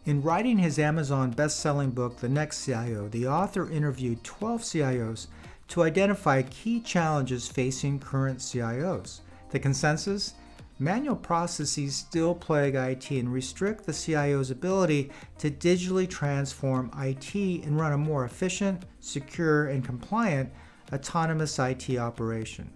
In writing his Amazon best-selling book, The Next CIO, the author interviewed 12 CIOs to identify key challenges facing current CIOs. The consensus? Manual processes still plague IT and restrict the CIO's ability to digitally transform IT and run a more efficient, secure, and compliant autonomous IT operation.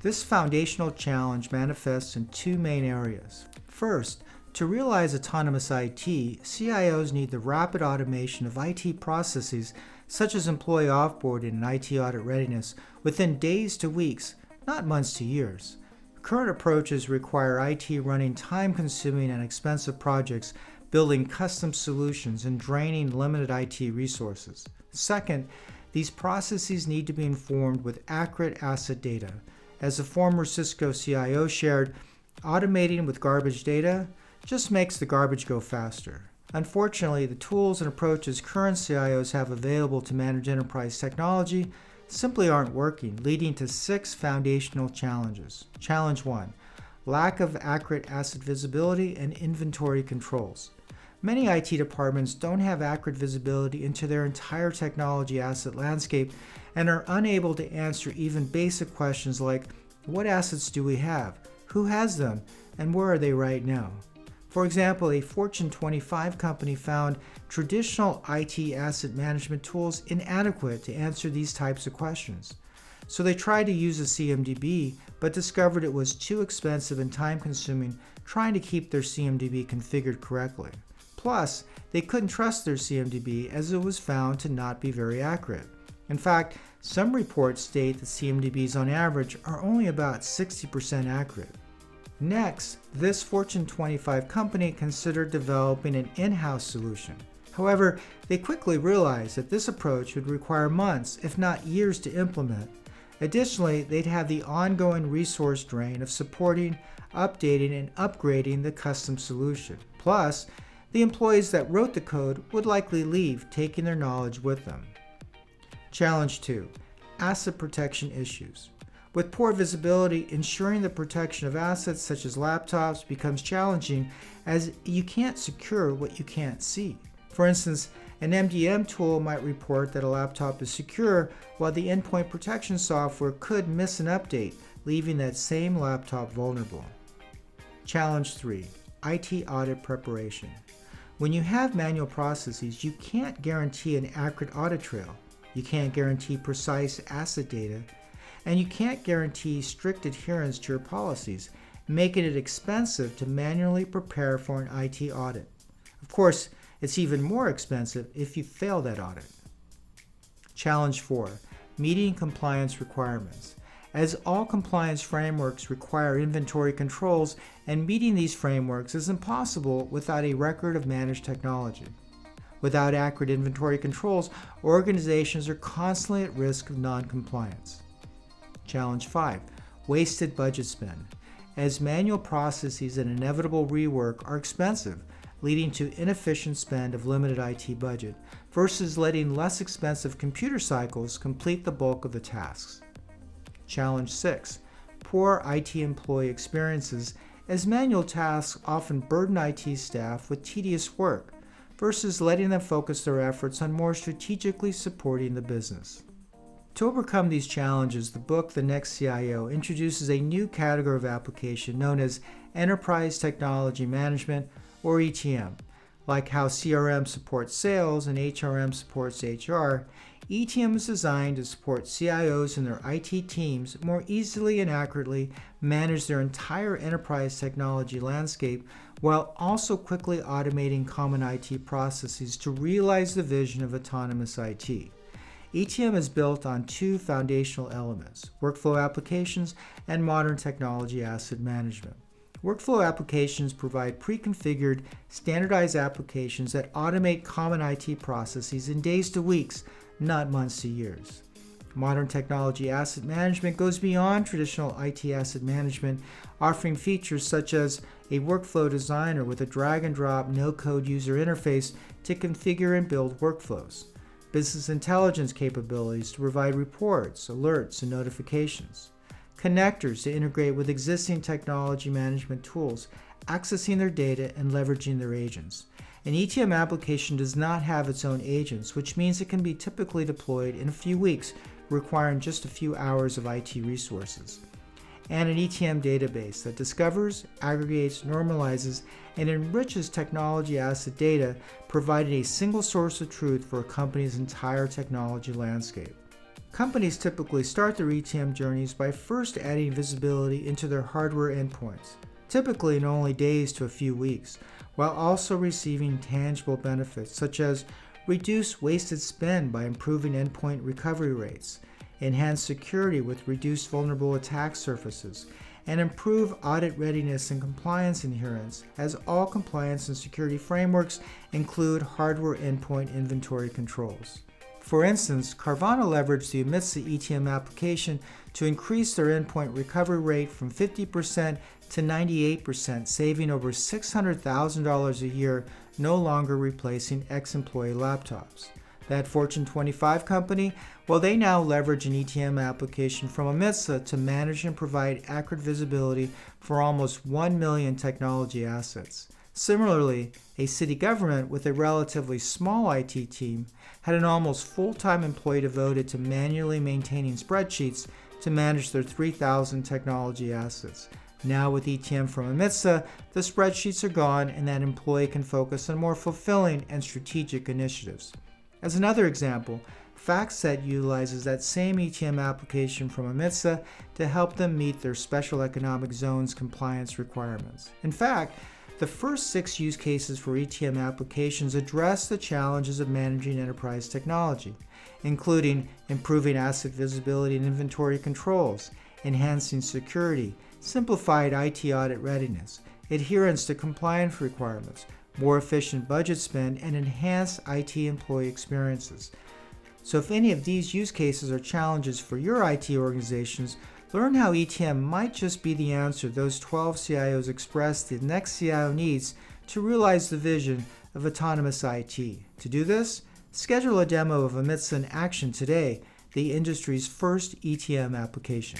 This foundational challenge manifests in two main areas. First, to realize autonomous IT, CIOs need the rapid automation of IT processes such as employee offboarding and IT audit readiness within days to weeks, not months to years. Current approaches require IT running time-consuming and expensive projects, building custom solutions, and draining limited IT resources. Second, these processes need to be informed with accurate asset data. As a former Cisco CIO shared, automating with garbage data just makes the garbage go faster. Unfortunately, the tools and approaches current CIOs have available to manage enterprise technology simply aren't working, leading to 6 foundational challenges. Challenge 1, lack of accurate asset visibility and inventory controls. Many IT departments don't have accurate visibility into their entire technology asset landscape and are unable to answer even basic questions like, what assets do we have? Who has them? And where are they right now? For example, a Fortune 25 company found traditional IT asset management tools inadequate to answer these types of questions. So they tried to use a CMDB, but discovered it was too expensive and time-consuming trying to keep their CMDB configured correctly. Plus, they couldn't trust their CMDB as it was found to not be very accurate. In fact, some reports state that CMDBs on average are only about 60% accurate. Next, this Fortune 25 company considered developing an in-house solution. However, they quickly realized that this approach would require months, if not years, to implement. Additionally, they'd have the ongoing resource drain of supporting, updating, and upgrading the custom solution. Plus, the employees that wrote the code would likely leave, taking their knowledge with them. Challenge 2, asset protection issues. With poor visibility, ensuring the protection of assets such as laptops becomes challenging as you can't secure what you can't see. For instance, an MDM tool might report that a laptop is secure while the endpoint protection software could miss an update, leaving that same laptop vulnerable. Challenge 3, IT audit preparation. When you have manual processes, you can't guarantee an accurate audit trail. You can't guarantee precise asset data, and you can't guarantee strict adherence to your policies, making it expensive to manually prepare for an IT audit. Of course, it's even more expensive if you fail that audit. Challenge 4, meeting compliance requirements. As all compliance frameworks require inventory controls, and meeting these frameworks is impossible without a record of managed technology. Without accurate inventory controls, organizations are constantly at risk of non-compliance. Challenge 5, wasted budget spend. As manual processes and inevitable rework are expensive, leading to inefficient spend of limited IT budget, versus letting less expensive computer cycles complete the bulk of the tasks. Challenge 6, poor IT employee experiences, as manual tasks often burden IT staff with tedious work, versus letting them focus their efforts on more strategically supporting the business. To overcome these challenges, the book, The Next CIO, introduces a new category of application known as Enterprise Technology Management, or ETM. Like how CRM supports sales and HRM supports HR, ETM is designed to support CIOs and their IT teams more easily and accurately manage their entire enterprise technology landscape while also quickly automating common IT processes to realize the vision of autonomous IT. ETM is built on 2 foundational elements: workflow applications and modern technology asset management. Workflow applications provide pre-configured, standardized applications that automate common IT processes in days to weeks, not months to years. Modern technology asset management goes beyond traditional IT asset management, offering features such as a workflow designer with a drag-and-drop no-code user interface to configure and build workflows, business intelligence capabilities to provide reports, alerts, and notifications, connectors to integrate with existing technology management tools, accessing their data and leveraging their agents, An ETM application does not have its own agents, which means it can be typically deployed in a few weeks, requiring just a few hours of IT resources. And an ETM database that discovers, aggregates, normalizes, and enriches technology asset data, providing a single source of truth for a company's entire technology landscape. Companies typically start their ETM journeys by first adding visibility into their hardware endpoints, typically in only days to a few weeks, while also receiving tangible benefits such as reduce wasted spend by improving endpoint recovery rates, enhance security with reduced vulnerable attack surfaces, and improve audit readiness and compliance adherence, as all compliance and security frameworks include hardware endpoint inventory controls. For instance, Carvana leveraged the Amitsa ETM application to increase their endpoint recovery rate from 50% to 98%, saving over $600,000 a year, no longer replacing ex-employee laptops. That Fortune 25 company, well, they now leverage an ETM application from Amitsa to manage and provide accurate visibility for almost 1 million technology assets. Similarly, a city government with a relatively small IT team had an almost full-time employee devoted to manually maintaining spreadsheets to manage their 3,000 technology assets. Now with ETM from Amitsa, the spreadsheets are gone and that employee can focus on more fulfilling and strategic initiatives. As another example, FactSet utilizes that same ETM application from Amitsa to help them meet their special economic zones compliance requirements. In fact, the first 6 use cases for ETM applications address the challenges of managing enterprise technology, including improving asset visibility and inventory controls, enhancing security, simplified IT audit readiness, adherence to compliance requirements, more efficient budget spend, and enhanced IT employee experiences. So if any of these use cases are challenges for your IT organizations, learn how ETM might just be the answer those 12 CIOs expressed the next CIO needs to realize the vision of autonomous IT. To do this, schedule a demo of Amitsa in Action today, the industry's first ETM application.